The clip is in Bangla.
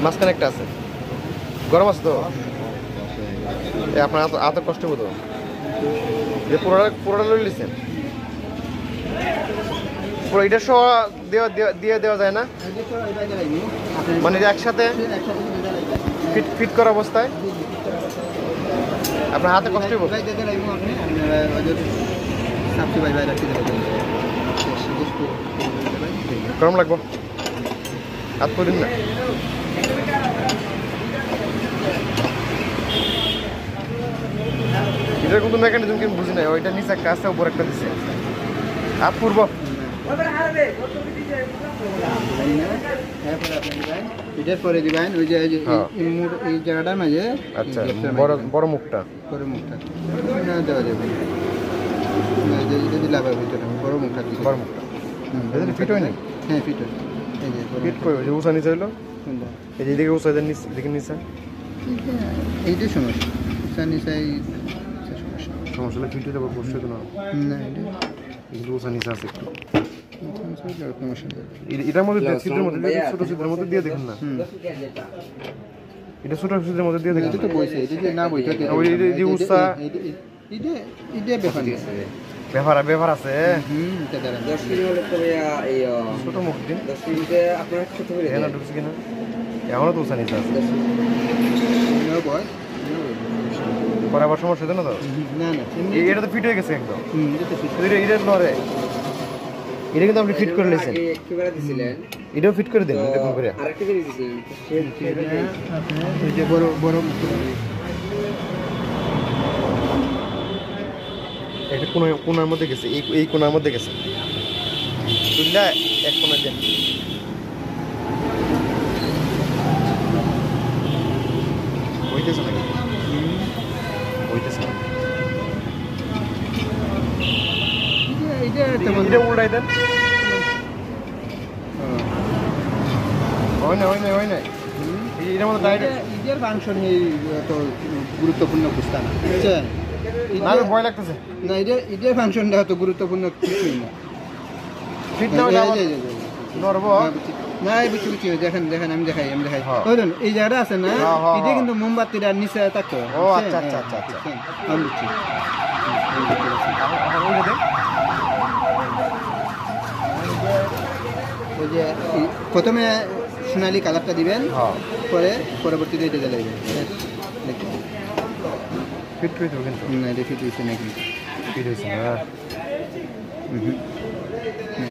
মাঝখানে একটা আছে, গরম আছে তো আপনার এত কষ্ট হতো যে পুরোটা লই লিছেন পুরো এটা সহ দিয়ে দেওয়া যায় না, মানে একসাথে ফিট করা অবস্থায় আপনার হাতে কষ্ট হইব। গরম লাগবো হাত করিন না। এটার কিন্তু মেকানিজম কিন্তু বুঝি নাই, ওইটা নিচে একটা আছে উপর একটা দিচ্ছে হাত পূর্ব এটার পরে দিবেন ওই যে এই জায়গাটার মাঝে। আচ্ছা বড় মুখটা দেওয়া যাবে যদি লাগাবে বড় মুখটা ফিট হয় না। হ্যাঁ ফিট হয়, ফিট করে যে উষা নিচে হলো এই যে দিকে উষা দেখে নিচে এইটাই সমস্যা, উষা নিচাই সমস্যা হলে ফিট হয়ে যাবো বসে তো না এটা উষা নিচে আছে একটু সমস্যা। এটার মধ্যে ছিদ্রের মধ্যে ছোট ছিদ্রের মধ্যে দিয়ে দেখেন না, এটা ছোট ছিদ্রের মধ্যে দিয়ে দেখেন তো বইছে এটা যে না বইটা ওই যে উষা ব্যাপার আছে। ছোট মুখ দিন এখানে ঢুকছে কিনা এখনো তো উষা নিচে আছে, পরে আবার সমস্যা হতো না তো। এটা তো ফিট হয়ে গেছে একদম, এটা নড়ে, এটা কিন্তু আপনি ফিট করে নিয়েছেন, এটাও ফিট করে দেন দেখুন করে। এটা কোনার মধ্যে গেছে, এই কোনার মধ্যে গেছে বুঝলা, এক কোনার দেন হইতেছে নাকি হইতেছে না, এটা উল্টাই দেন। হয় না এটার মধ্যে ঈদের ফাংশন এত গুরুত্বপূর্ণ বুঝতাম না, বুঝছেন? ভয় লাগতেছে না ঈদের ফাংশনটা এত গুরুত্বপূর্ণ কিছুই না, ফিট না নড়বো না বুঝছি দেখেন আমি দেখাই বুঝলেন এই জায়গাটা আছে না, এটা কিন্তু মোমবাতিটা নিচে থাকতো। আচ্ছা আমি বুঝছি ওই যে প্রথমে সোনালি কালারটা দিবেন, পরে পরবর্তীতে এটা জ্বালাইবেন। ফিট হয়েছে কিন্তু না এটা ফিট হয়েছে নাকি ফিট হয়েছে না।